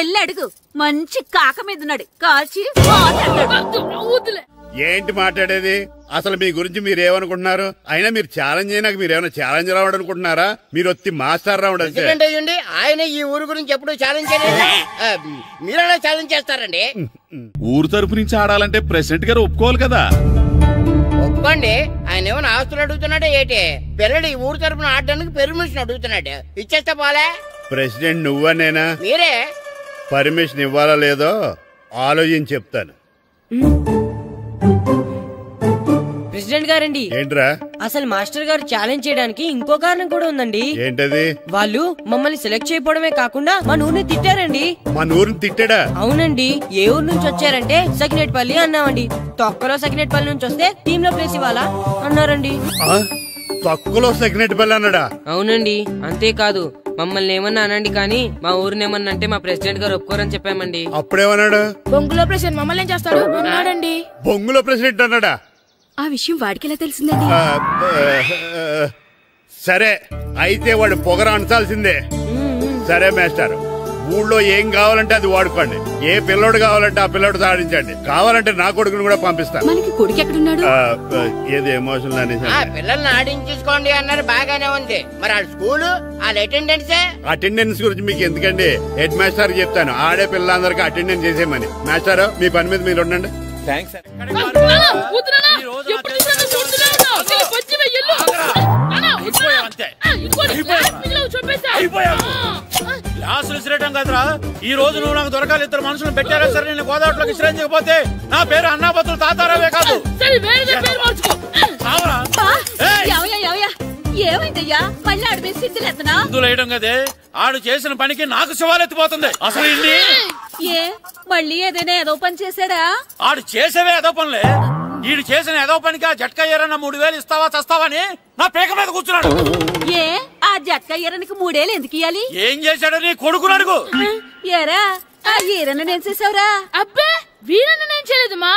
ఎల్లి అడుగు. మంచి కాక మీద ఉన్నాడు. కాల్చి ఏంటి మాట్లాడేది? అసలు మీ గురించి మీరేమనుకుంటున్నారు? అయినా మీరు ఛాలెంజ్ అయినాక మీరేమైనా ఛాలెంజ్ రావడం అనుకుంటున్నారా? మీరు వచ్చి మాస్టర్ రావడం. ఆయన ఈ ఊరు గురించి ఎప్పుడు ఛాలెంజ్ చేయలేదు. మీరెలా ఛాలెంజ్ చేస్తారండి? ఊరు తరపు నుంచి ఆడాలంటే ప్రెసిడెంట్ గారు ఒప్పుకోవాలి కదా. ఒప్పుకోండి. ఆయన ఏమైనా ఆస్తులు అడుగుతున్నాడే ఏంటి? పిల్లడు ఈ ఊరు తరపున ఆడడానికి పెర్మిషన్ అడుగుతున్నాడు. ఇచ్చేస్తే పోలే. ప్రెసిడెంట్ నువ్వా నేనా? మీరే. పర్మిషన్ ఇవ్వాలా లేదో ఆలోచించి చెప్తాను. ప్రెసిడెంట్ గారండి. ఏంట్రా? అసలు మాస్టర్ గారు ఛాలెంజ్ చేయడానికి ఇంకో కారణం కూడా ఉందండి. ఏంటది? వాళ్ళు మమ్మల్ని సెలెక్ట్ చేయకపోవడమే కాకుండా మా ఊరిని తిట్టారండి. మా ఊరిని తిట్టాడా? అవునండి. ఏ ఊరు నుంచి వచ్చారంటే సకినేట్పల్లి అన్నామండి. తొక్కలో సకినేట్పల్లి నుంచి వస్తే టీమ్ లో ప్లేస్ ఇవ్వాలా అన్నారండి. తొక్కలో సకినేట్పల్లి అన్నాడా? అవునండి. అంతేకాదు మమ్మల్ని ఏమన్నా అనండి కానీ మా ఊరిని ఏమన్నా అంటే మా ప్రెసిడెంట్ గారు ఒప్పుకోరని చెప్పామండి. అప్పుడేమన్నాడు? బొంగులో ప్రెసిడెంట్ మమ్మల్ని ఏం చేస్తాడు అన్నాడండి. బొంగులో ప్రెసిడెంట్ అన్నాడా? ఆ విషయం వాడికి ఎలా తెలిసిందండి? సరే అయితే వాడు పొగర అంచాల్సిందే. సరే మేస్టర్, ఊళ్ళో ఏం కావాలంటే అది వాడుకోండి. ఏ పిల్లోడు కావాలంటే ఆ పిల్లోడు సాధించండి. కావాలంటే నా కొడుకుని కూడా పంపిస్తాను. మనకి కొడుకు ఎక్కడున్నాడు? ఏది ఎమోషనల్ అనేసి పిల్లల్ని ఆడించేసుకోండి అన్నారు, బాగానే ఉంది. మరి ఆ స్కూల్ అటెండెన్స్ గురించి మీకు ఎందుకండి, హెడ్ మాస్టర్ చెప్తాను. ఆడే పిల్లలందరికీ అటెండెన్స్ చేసేయమని. మాస్టర్ మీ పని మీద మీరు ఉండండి. థ్యాంక్స్. గ్లాసులు విసిరేయటం కదరా, ఈ రోజు నువ్వు నాకు దొరకాలి. ఇద్దరు మనుషులు పెట్టారా సరే, నేను గోదావరిలోకి విసిరించకపోతే నా పేరు అన్నాపతులు తాతారావే కాదు. ఏమైందయ్యా మళ్ళీ ఆడు మీద సిద్ధులేతనా? వేయడం కదే, ఆడు చేసిన పనికి నాకు శివాలెత్తిపోతుంది. అసలు ఇన్ని ఏ మళ్ళీ ఏదైనా ఏదో పని చేశాడా? ఆడు చేసేవే ఏదో పనులే. ఈడు చేసిన ఏదో పనికి ఆ జట్కా ఏరన్న 3000 ఇస్తావా చస్తావని నా పేక మీద కూర్చున్నాడు. ఏ ఆ జట్కా ఈరనికి 3 ఏళ్ళు ఎందుకు ఇయ్యాలి? ఏం చేశాడో నీ కొడుకుని అడుగు. ఏరా ఆ ఈరన్న నేను చేసావురా? అబ్బే వీరన్న నేను చేయలేదమ్మా,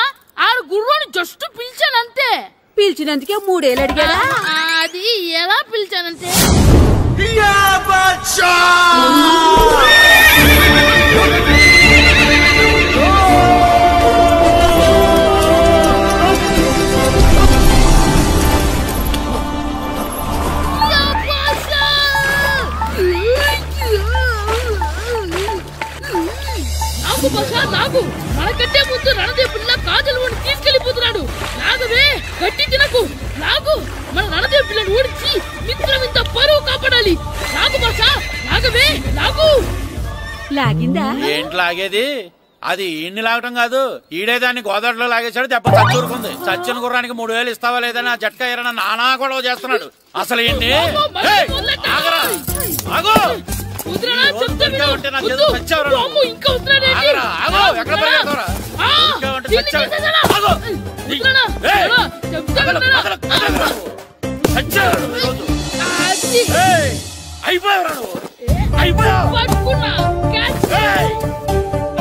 ఆడు గుర్రాన్ని జస్ట్ పిలిచానంతే. పిలిచినందుకే 3 ఏళ్ళు అడిగాడా? అది ఎలా పిలిచానంటే నాకు మనకంటే ముందు రణదేవుడిలా కాజలవాడిని తీసుకెళ్లిపోతున్నాడు. నాగవే గట్టి తినకు, నాగు మన రణదేవు పిల్లని ఓడించి మిత్రం ఇంత పరువు కాపాడాలి. నాగు భాష నాగవే నాగు. లాగిందా? ఏంటి లాగేది? అది ఈయన్ని లాగటం కాదు, ఈడే దాన్ని గోదావరిలో లాగేశాడు. దెబ్బ చచ్చూరుకుంది. చచ్చిన గుర్రానికి 3000 ఇస్తావా లేదని ఆ జట్కా ఏరన్నా నానా గొడవ చేస్తున్నాడు. అసలు ఏంటి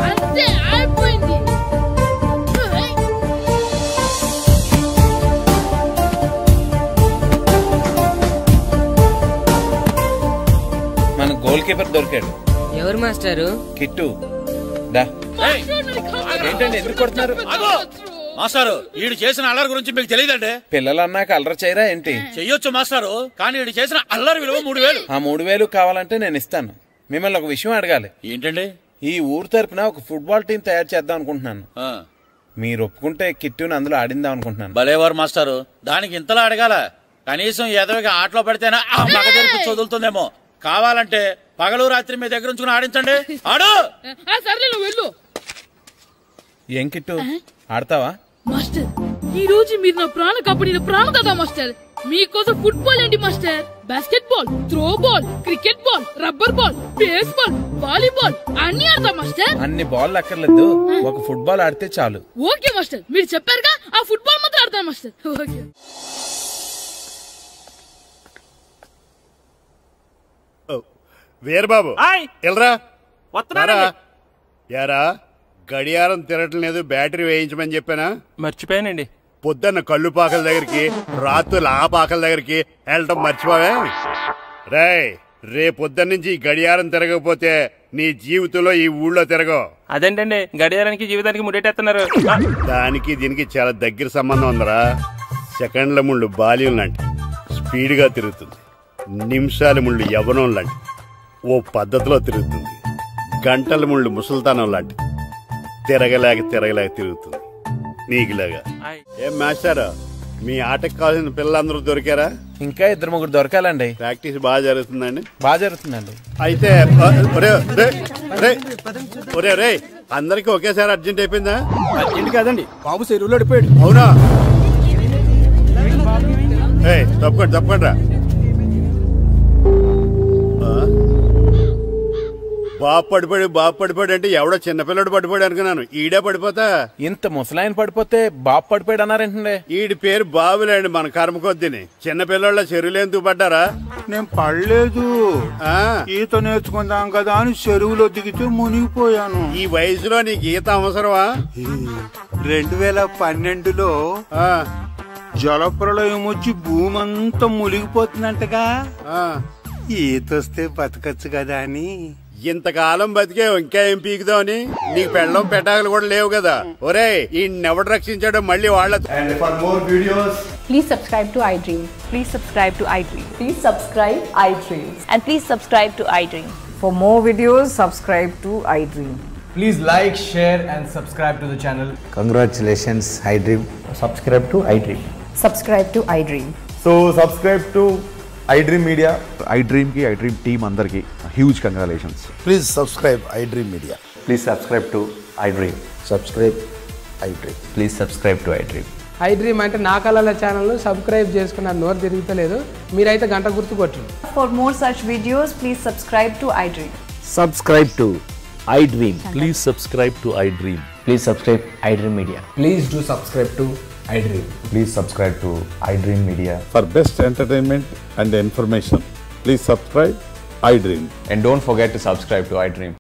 అంతే అయిపోయింది. మన గోల్ కీపర్ దొరికాడు. ఎవరు మాస్టారు? కిట్టు. ఏంటండి ఎందుకు కొడుతున్నారు? మాస్టారు ఈడు చేసిన అల్లరి గురించి మీకు తెలియదండి. పిల్లలు అన్నాక అల్లరి చేయరా ఏంటి? చెయ్యొచ్చు మాస్టారు, కానీ ఈడు చేసిన అల్లరి విలువ 3000. ఆ 3000 కావాలంటే నేను ఇస్తాను. మిమ్మల్ని ఒక విషయం అడగాలి. ఏంటండి? ఈ ఊరు తరపున ఒక ఫుట్బాల్ టీం తయారు చేద్దాం అనుకుంటున్నాను. మీరు ఒప్పుకుంటే కిట్టుని అందులో ఆడిందాం అనుకుంటున్నాను. భలేవారు మాస్టారు, దానికి ఇంతలా అడగాల? కనీసం ఎదవిగా ఆటలో పడితేనే ఆ మగ తెరిపి చదువుతుందేమో. కావాలంటే పగలు రాత్రి మీ దగ్గర ఉంచుకుని ఆడించండి. ఆడు. సర్లే నువ్వు వెళ్ళు. ఏం కిట్టు ఆడతావా? మాస్టర్ ఈ రోజు మీరు నా ప్రాణ కాపాడిన ప్రాణదాత మాస్టర్. మీకోసం ఫుట్బాల్ ఏంటి master, basket ball, throw ball, cricket ball, rubber ball, base ball, volleyball అన్ని ఆడతా మాస్టర్. అన్ని బాల్ అక్కర్లేదు, ఒక ఫుట్బాల్ ఆడితే చాలు. ఓకే మాస్టర్, మీరు చెప్పారుగా ఆ ఫుట్బాల్ మాత్రం ఆడతాను మాస్టర్. ఓకే. వీరబాబు ఎల్రా యారా, గడియారం తిరగటం లేదు, బ్యాటరీ వేయించమని చెప్పానా? మర్చిపోయానండి. పొద్దున్న కళ్ళు పాకల దగ్గరికి, రాత్రులు ఆ పాకల దగ్గరికి వెళ్ళటం మర్చిపోవే? రేపొద్దున్న నుంచి ఈ గడియారం తిరగకపోతే నీ జీవితంలో ఈ ఊళ్ళో తిరగవు. అదేంటండి గడియారానికి జీవితానికి ముడేటేస్తున్నారు? దానికి దీనికి చాలా దగ్గర సంబంధం ఉందరా. సెకండ్ల ముళ్ళు బాల్యం లాంటి స్పీడ్గా తిరుగుతుంది, నిమిషాల ముళ్ళు యవ్వనం లాంటి ఓ పద్ధతిలో తిరుగుతుంది, గంటల ముళ్ళు ముసల్తానం లాంటి తిరగలేక తిరుగుతుంది నీకులాగా. ఏం మాస్టర్, మీ ఆటకు కావాల్సిన పిల్లలందరూ దొరికారా? ఇంకా 2-3 దొరకాలండి. ప్రాక్టీస్ బాగా జరుగుతుందండి? బాగా జరుగుతుందండి. అయితే రే అందరికి ఒకేసారి అర్జెంట్ అయిపోయిందా? అర్జెంట్ కాదండి, బాబు చెరువులో అడిపోయాడు. అవునా? తప్పకుండా బాబు పడిపోయాడు అంటే ఎవడో చిన్నపిల్లడు పడిపోయాడు అనుకున్నాను. ఈడే పడిపోతా. ఇంత ముసలాయన పడిపోతే బాబు పడిపోయాడు అన్నారేంటండి? ఈడి పేరు బాబులేండి, మన కర్మ కొద్దిని. చిన్నపిల్లల చెరువులు ఎందుకు పడ్డారా? నేను పడలేదు, ఈత నేర్చుకుందాం కదా అని చెరువులో దిగితే మునిగిపోయాను. ఈ వయసులో నీకు ఈత అవసరమా? 2012లో జలప్రలయం వచ్చి భూమి అంతా మునిగిపోతుందంటగా ఈతొస్తే బతకచ్చు కదా అని. ఇంతకాలం బతికేవు ఇంకా ఏం పీకుదామని? నీకు పెళ్ళం పెట్టాకలు కూడా లేవు కదా. ఒరే ఈయనెవడు రక్షించాడో మళ్ళీ వాళ్ళ. And for more videos, please subscribe to iDream. Please subscribe to iDream. Please subscribe iDream. And please subscribe to iDream. For more videos, subscribe to iDream. Please like, share and subscribe to the channel. Congratulations, iDream. Subscribe to iDream. Subscribe to iDream. So subscribe to iDream Media. iDream ki iDream team andarki huge congratulations. Please subscribe iDream Media. Please subscribe to iDream. Subscribe iDream. Please subscribe to iDream. iDream అంటే నా కళల channel subscribe చేసుకున్న నోరు తిరుగుతలేదు. మీరైతే గంట గుర్తు కొట్టండి. For more such videos, please subscribe to iDream. Subscribe to iDream. Please subscribe to iDream. Please subscribe iDream Media. Please do subscribe to iDream. Please subscribe to iDream Media. For best entertainment and information, please subscribe iDream. And don't forget to subscribe to iDream.